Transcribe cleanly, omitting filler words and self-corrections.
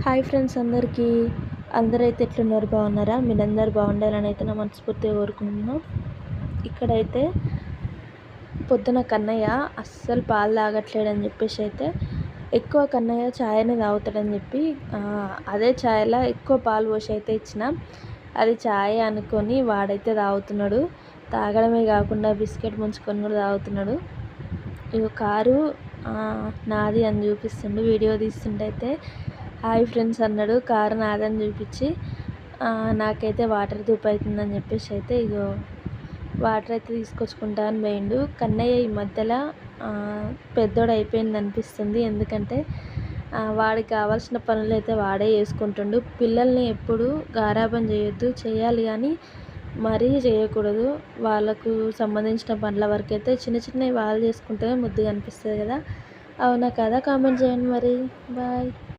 Hi friends అందరికీ. అందరైతే ఎట్లున్నారు, బాగున్నారా? మీరందరూ బాగుండాలని అయితే నా మనస్ఫూర్తిగా కోరుకుంటున్నాం. ఇక్కడైతే పొద్దున కన్నయ్య అస్సలు పాలు తాగట్లేడని చెప్పేసి అయితే ఎక్కువ కన్నయ్య ఛాయనే తాగుతాడని చెప్పి అదే ఛాయలో ఎక్కువ పాలు పోసి అయితే ఇచ్చిన. అది ఛాయ్ అనుకొని వాడైతే తాగుతున్నాడు. తాగడమే కాకుండా బిస్కెట్ ముంచుకొని కూడా తాగుతున్నాడు. ఇక కారు నాది అని చూపిస్తుండు. వీడియో తీస్తుంటే అయితే హాయ్ ఫ్రెండ్స్ అన్నాడు. కారు నాదని చూపించి నాకైతే వాటర్ ధూప్ అవుతుందని చెప్పేసి అయితే ఇగో వాటర్ అయితే తీసుకొచ్చుకుంటా అని పోయిండు. కన్నయ్య ఈ మధ్యలో పెద్దోడు అయిపోయింది అనిపిస్తుంది. ఎందుకంటే వాడికి కావాల్సిన పనులు అయితే వాడే చేసుకుంటుండు. పిల్లల్ని ఎప్పుడు గారాబం చేయొద్దు, చేయాలి కానీ మరీ చేయకూడదు. వాళ్ళకు సంబంధించిన పనుల వరకు అయితే చిన్న చిన్నవి వాళ్ళు చేసుకుంటేనే ముద్దుగా అనిపిస్తుంది కదా. అవునా కదా? కామెంట్ చేయండి మరి. బాయ్.